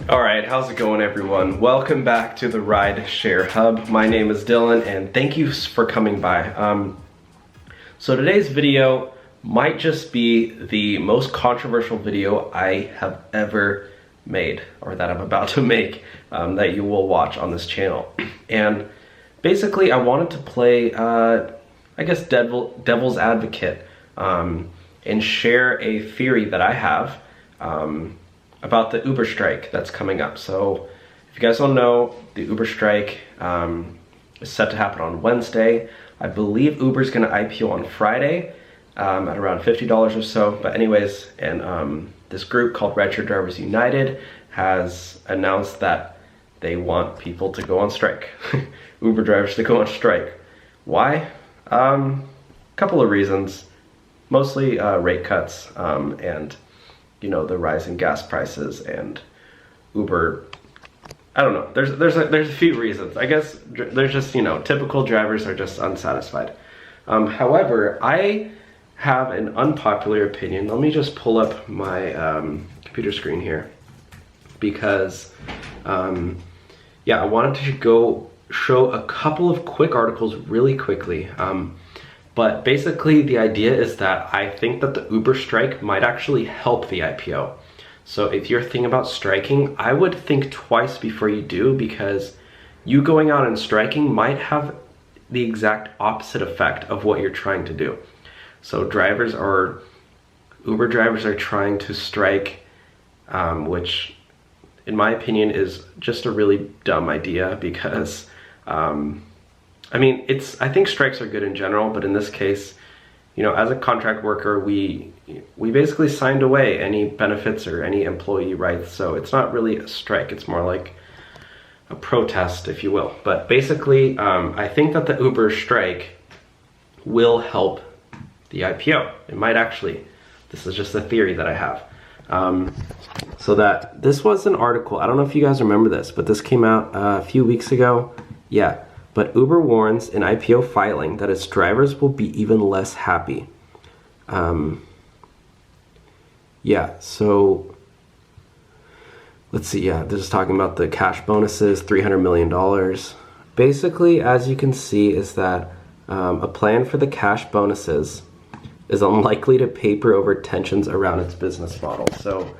Alright, how's it going everyone? Welcome back to the Rideshare Hub. My name is Dylan and thank you for coming by. So today's video might just be the most controversial video I have ever made, or that I'm about to make, that you will watch on this channel. And basically I wanted to play, I guess, devil's advocate and share a theory that I have about the Uber strike that's coming up. So if you guys don't know, the Uber strike is set to happen on Wednesday. I believe Uber's gonna IPO on Friday at around $50 or so. But anyways, and this group called Rideshare Drivers United has announced that they want people to go on strike. Uber drivers to go on strike. Why? Couple of reasons. Mostly rate cuts and you know, the rise in gas prices and Uber. I don't know, there's a few reasons. I guess there's just, you know, typical drivers are just unsatisfied. However, I have an unpopular opinion. Let me just pull up my computer screen here because yeah, I wanted to go show a couple of quick articles really quickly. But basically the idea is that I think that the Uber strike might actually help the IPO. So if you're thinking about striking, I would think twice before you do, because you going out and striking might have the exact opposite effect of what you're trying to do. So Uber drivers are trying to strike, which in my opinion is just a really dumb idea because I mean, I think strikes are good in general, but in this case, you know, as a contract worker, we basically signed away any benefits or any employee rights, so it's not really a strike, it's more like a protest, if you will. But basically, I think that the Uber strike will help the IPO. It might actually. This is just a theory that I have. So that, this was an article, I don't know if you guys remember this, but this came out a few weeks ago. Yeah. But Uber warns in IPO filing that its drivers will be even less happy. Yeah, so let's see. Yeah, this is talking about the cash bonuses, $300 million. Basically, as you can see, is that a plan for the cash bonuses is unlikely to paper over tensions around its business model. So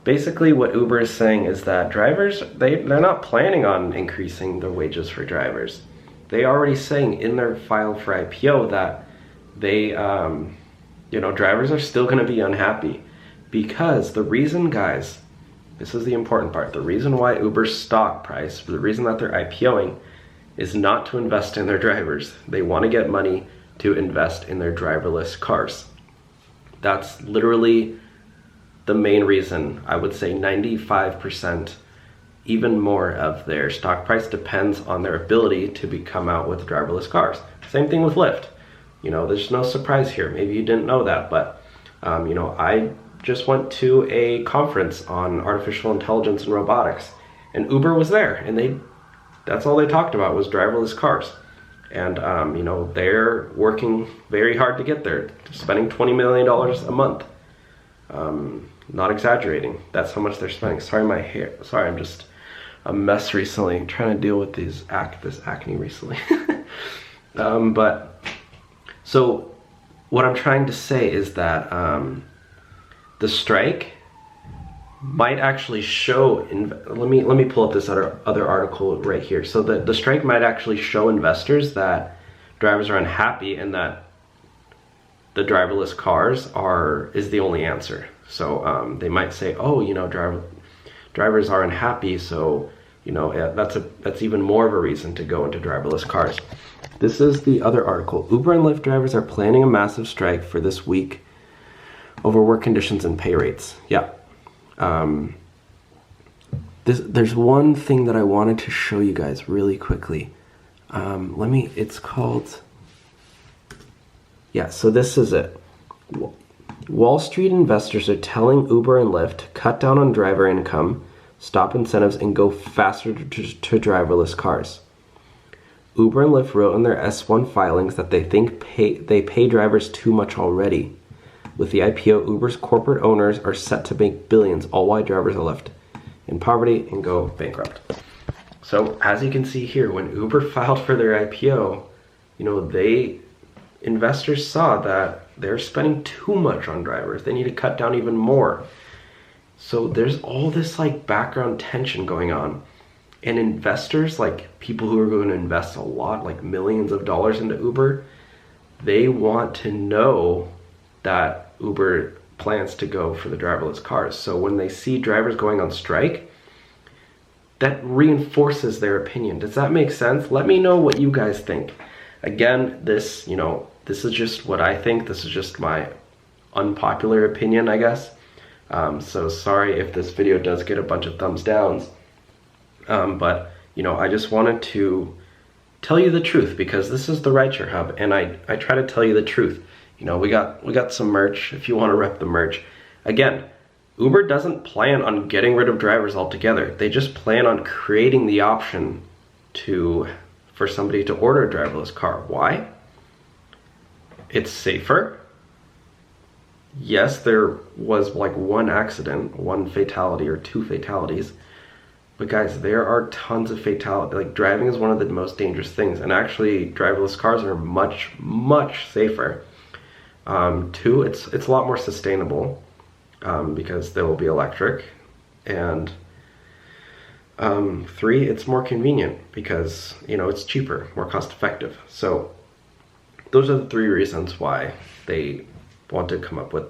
basically what Uber is saying is that drivers, they're not planning on increasing the wages for drivers. They already saying in their file for IPO that they, you know, drivers are still gonna be unhappy because the reason, guys, this is the important part, the reason why Uber's stock price, the reason that they're IPOing is not to invest in their drivers. They wanna get money to invest in their driverless cars. That's literally the main reason. I would say 95%, even more of their stock price depends on their ability to come out with driverless cars. Same thing with Lyft. You know, there's no surprise here. Maybe you didn't know that, but you know, I just went to a conference on artificial intelligence and robotics, and Uber was there, and that's all they talked about was driverless cars. And you know, they're working very hard to get there, spending $20 million a month. Not exaggerating. That's how much they're spending. Sorry, my hair. Sorry, I'm just a mess recently. I'm trying to deal with this acne recently. But so what I'm trying to say is that the strike might actually show. Let me pull up this other article right here. So the strike might actually show investors that drivers are unhappy and that the driverless cars is the only answer. So they might say, oh, you know, drivers are unhappy, so you know, that's even more of a reason to go into driverless cars. This is the other article. Uber and Lyft drivers are planning a massive strike for this week over work conditions and pay rates. Yeah. There's one thing that I wanted to show you guys really quickly. It's called, yeah, so this is it. Wall Street investors are telling Uber and Lyft to cut down on driver income, stop incentives, and go faster to driverless cars. Uber and Lyft wrote in their S1 filings that they think they pay drivers too much already. With the IPO, Uber's corporate owners are set to make billions, all while drivers are left in poverty and go bankrupt. So as you can see here, when Uber filed for their IPO, you know, investors saw that they're spending too much on drivers. They need to cut down even more. So there's all this like background tension going on. And investors, like people who are going to invest a lot, like millions of dollars into Uber, they want to know that Uber plans to go for the driverless cars. So when they see drivers going on strike, that reinforces their opinion. Does that make sense? Let me know what you guys think. Again, this, you know, this is just what I think. This is just my unpopular opinion, I guess. So sorry if this video does get a bunch of thumbs downs. But, you know, I just wanted to tell you the truth, because this is the Rideshare Hub, and I try to tell you the truth. You know, we got some merch if you want to rep the merch. Again, Uber doesn't plan on getting rid of drivers altogether. They just plan on creating the option for somebody to order a driverless car. Why? It's safer. Yes, there was like one accident, one fatality or two fatalities. But guys, there are tons of fatalities. Like, driving is one of the most dangerous things, and actually driverless cars are much, much safer. Two, it's a lot more sustainable, because they will be electric. And three, it's more convenient because, you know, it's cheaper, more cost effective. So those are the three reasons why they want to come up with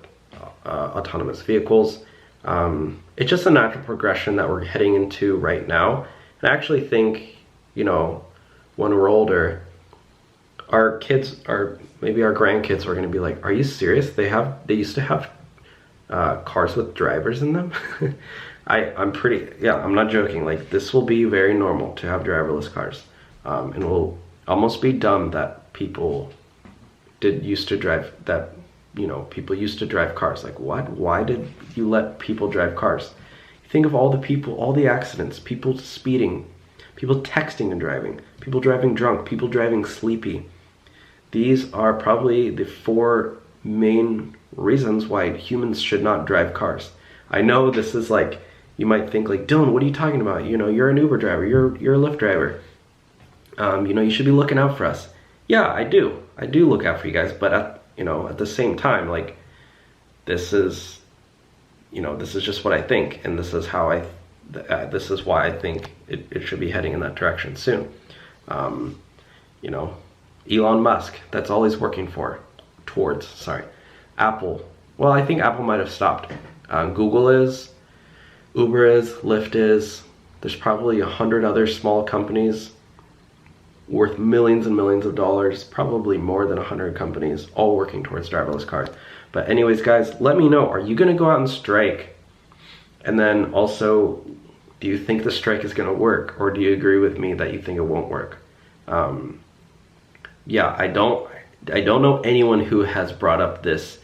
autonomous vehicles. It's just a natural progression that we're heading into right now. And I actually think, you know, when we're older, our kids, or maybe our grandkids, are going to be like, are you serious? They used to have cars with drivers in them? I'm not joking. Like, this will be very normal to have driverless cars. And it will almost be dumb that people used to drive cars. Like, what? Why did you let people drive cars? Think of all the people, all the accidents, people speeding, people texting and driving, people driving drunk, people driving sleepy. These are probably the 4 main reasons why humans should not drive cars. I know this is like, you might think like, Dylan, what are you talking about? You know, you're an Uber driver, you're a Lyft driver. You know, you should be looking out for us. Yeah, I do look out for you guys, but at the same time, like, this is just what I think, and this is how this is why I think it should be heading in that direction soon. You know, Elon Musk, that's all he's working towards. Apple. Well, I think Apple might have stopped. Google is, Uber is, Lyft is. There's probably 100 other small companies worth millions and millions of dollars, probably more than 100 companies, all working towards driverless cars. But anyways, guys, let me know, are you gonna go out and strike? And then also, do you think the strike is gonna work? Or do you agree with me that you think it won't work? Yeah, I don't know anyone who has brought up this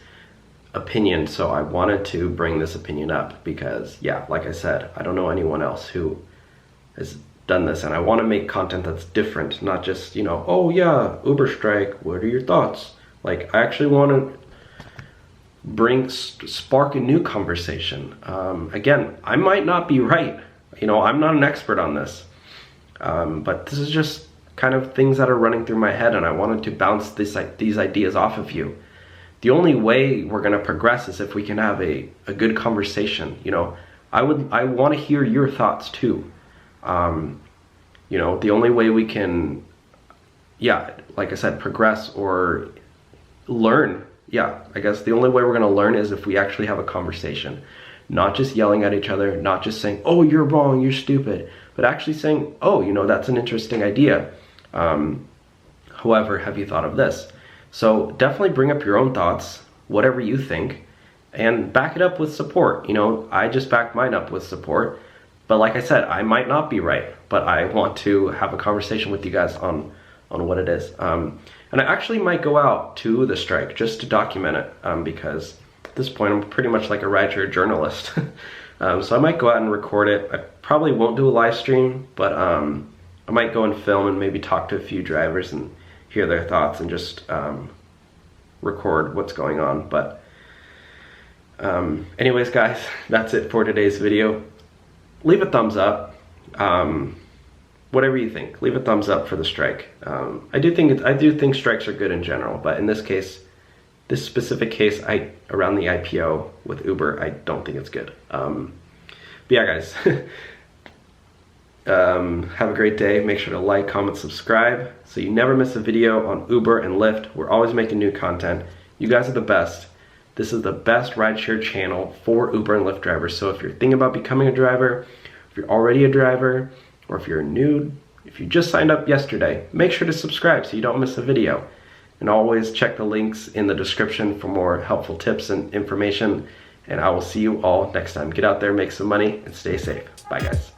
opinion, so I wanted to bring this opinion up because, yeah, like I said, I don't know anyone else who has done this, and I want to make content that's different, not just, you know, oh yeah, Uber strike, what are your thoughts? Like, I actually want to spark a new conversation. Again, I might not be right, you know, I'm not an expert on this, but this is just kind of things that are running through my head, and I wanted to bounce these ideas off of you. The only way we're going to progress is if we can have a good conversation. You know, I want to hear your thoughts too. You know, the only way we can, yeah, like I said, progress or learn, yeah, I guess the only way we're going to learn is if we actually have a conversation. Not just yelling at each other, not just saying, oh, you're wrong, you're stupid, but actually saying, oh, you know, that's an interesting idea. However, have you thought of this? So definitely bring up your own thoughts, whatever you think, and back it up with support. You know, I just backed mine up with support. But like I said, I might not be right, but I want to have a conversation with you guys on what it is. And I actually might go out to the strike just to document it, because at this point I'm pretty much like a rideshare journalist. So I might go out and record it. I probably won't do a live stream, but I might go and film and maybe talk to a few drivers and hear their thoughts and just record what's going on. But anyways, guys, that's it for today's video. leave a thumbs up. Whatever you think, leave a thumbs up for the strike. I do think strikes are good in general, but in this case, this specific case, around the IPO with Uber, I don't think it's good. But yeah, guys, have a great day. Make sure to like, comment, subscribe, so you never miss a video on Uber and Lyft. We're always making new content. You guys are the best. This is the best rideshare channel for Uber and Lyft drivers. So if you're thinking about becoming a driver, if you're already a driver, or if you're new, if you just signed up yesterday, make sure to subscribe so you don't miss a video. And always check the links in the description for more helpful tips and information. And I will see you all next time. Get out there, make some money, and stay safe. Bye, guys.